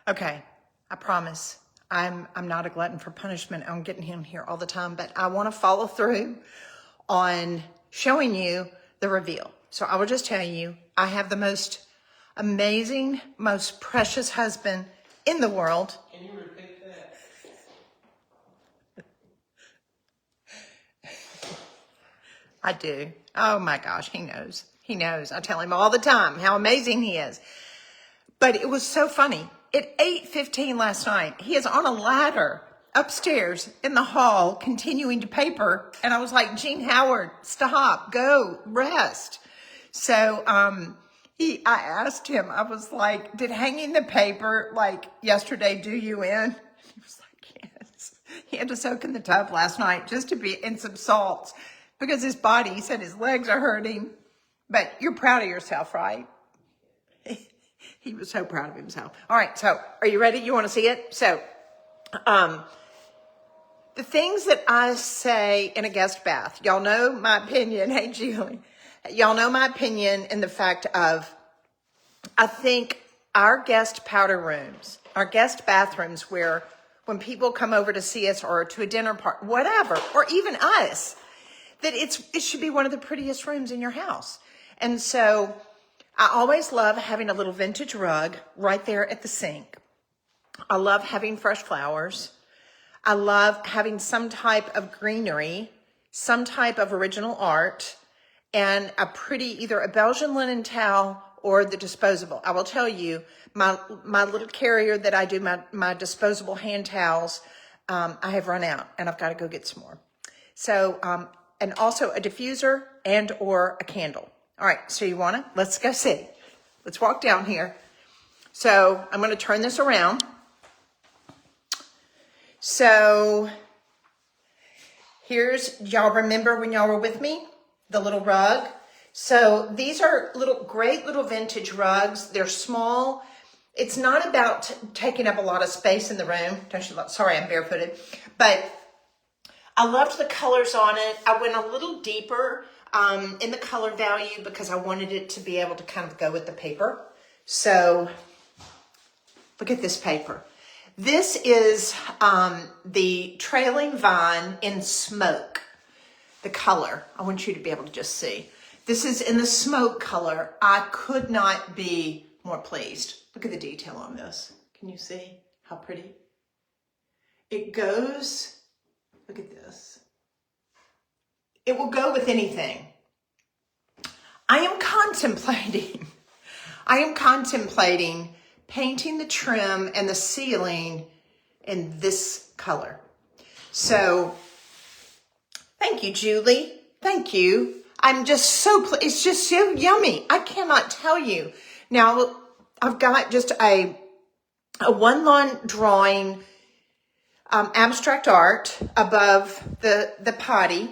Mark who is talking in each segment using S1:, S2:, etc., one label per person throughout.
S1: Okay, I promise. I'm not a glutton for punishment. I'm getting him here all the time, but I want to follow through on showing you the reveal. So I will just tell you, I have the most amazing, most precious husband in the world.
S2: Can you repeat that?
S1: I do. Oh my gosh, he knows. He knows. I tell him all the time how amazing he is. But it was so funny. At 8:15 last night, he is on a ladder upstairs in the hall, continuing to paper. And I was like, Gene Howard, stop, go, rest. So I asked him, I was like, did hanging the paper like yesterday do you in? He was like, yes. He had to soak in the tub last night just to be in some salts because his body, he said his legs are hurting. But you're proud of yourself, right? He was so proud of himself. All right, so are you ready? You want to see it? So the things that I say in a guest bath, y'all know my opinion. Hey, Julie. Y'all know my opinion in the fact of, I think our guest powder rooms, our guest bathrooms where when people come over to see us or to a dinner party, whatever, or even us, that it should be one of the prettiest rooms in your house. And so I always love having a little vintage rug right there at the sink. I love having fresh flowers. I love having some type of greenery, some type of original art, and a pretty, either a Belgian linen towel or the disposable. I will tell you, my little carrier that I do my disposable hand towels, I have run out and I've got to go get some more. So, and also a diffuser and or a candle. All right, so you want to? Let's go see. Let's walk down here. So I'm going to turn this around. So here's, y'all remember when y'all were with me? The little rug. So these are great little vintage rugs. They're small. It's not about taking up a lot of space in the room. Don't you love, sorry, I'm barefooted. But I loved the colors on it. I went a little deeper in the color value because I wanted it to be able to kind of go with the paper. So look at this paper. This is the trailing vine in smoke, the color. I want you to be able to just see. This is in the smoke color. I could not be more pleased. Look at the detail on this. Can you see how pretty? It goes, look at this. It will go with anything. I am contemplating painting the trim and the ceiling in this color. So thank you, Julie. Thank you. I'm just so pleased. It's just so yummy. I cannot tell you. Now, I've got just a one-line drawing, abstract art above the potty.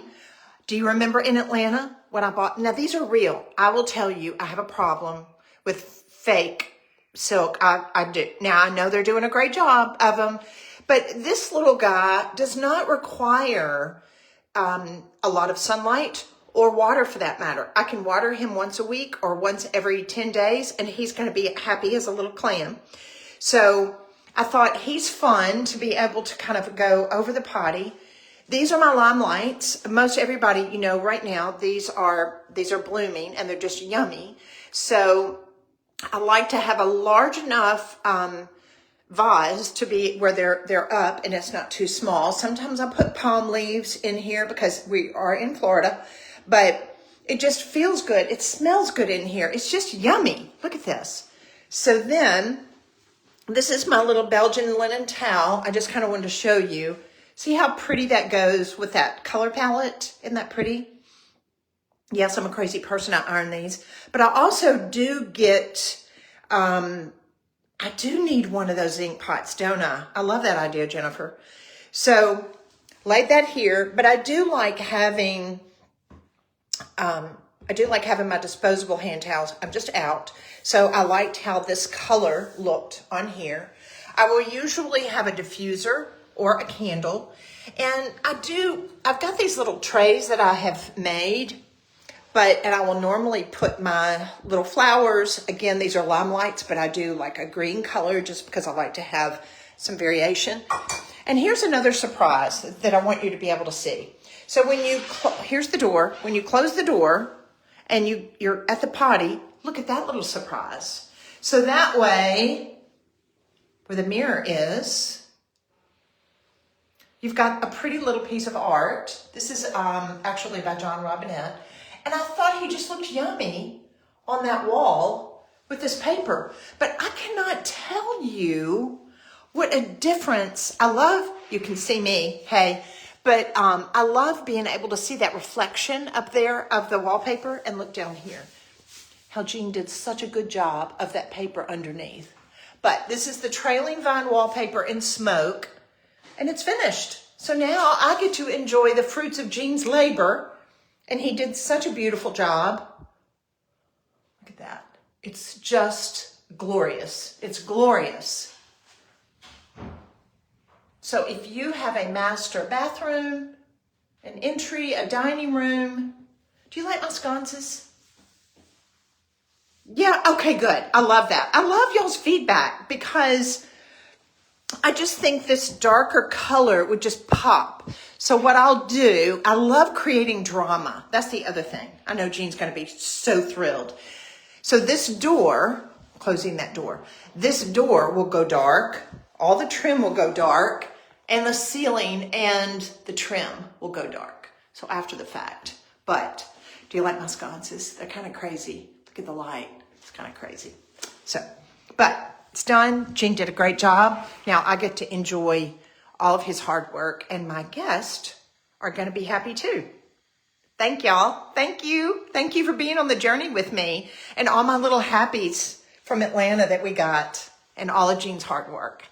S1: Do you remember in Atlanta when I bought? Now, these are real. I will tell you, I have a problem with fake silk. I do. Now, I know they're doing a great job of them, but this little guy does not require a lot of sunlight or water for that matter. I can water him once a week or once every 10 days, and he's going to be happy as a little clam. So I thought he's fun to be able to kind of go over the potty. These are my limelights. Most everybody, you know, right now, these are blooming and they're just yummy. So I like to have a large enough vase to be where they're up and it's not too small. Sometimes I put palm leaves in here because we are in Florida, but it just feels good. It smells good in here. It's just yummy. Look at this. So then this is my little Belgian linen towel. I just kind of wanted to show you. See how pretty that goes with that color palette? Isn't that pretty? Yes, I'm a crazy person. I iron these. But I also do get, I do need one of those ink pots, don't I? I love that idea, Jennifer. So laid that here, but I do like having, my disposable hand towels. I'm just out. So I liked how this color looked on here. I will usually have a diffuser or a candle. And I've got these little trays that I have made, and I will normally put my little flowers. Again, these are limelights, but I do like a green color just because I like to have some variation. And here's another surprise that I want you to be able to see. So when you, here's the door. When you close the door and you're at the potty, look at that little surprise. So that way, where the mirror is, you've got a pretty little piece of art. This is actually by John Robinette. And I thought he just looked yummy on that wall with this paper. But I cannot tell you what a difference. I love, you can see me, hey, but I love being able to see that reflection up there of the wallpaper and look down here. How Jean did such a good job of that paper underneath. But this is the trailing vine wallpaper in smoke, and it's finished. So now I get to enjoy the fruits of Jean's labor, and he did such a beautiful job. Look at that. It's just glorious. It's glorious. So if you have a master bathroom, an entry, a dining room, do you like my sconces? Yeah, okay, good. I love that. I love y'all's feedback because I just think this darker color would just pop. So what I'll do, I love creating drama. That's the other thing. I know Jean's going to be so thrilled. So this door, closing that door, this door will go dark. All the trim will go dark, and the ceiling and the trim will go dark. So after the fact. But do you like my sconces? They're kind of crazy. Look at the light. It's kind of crazy. So, but it's done. Jean did a great job. Now I get to enjoy all of his hard work, and my guests are going to be happy too. Thank y'all. Thank you. Thank you for being on the journey with me and all my little happies from Atlanta that we got and all of Jean's hard work.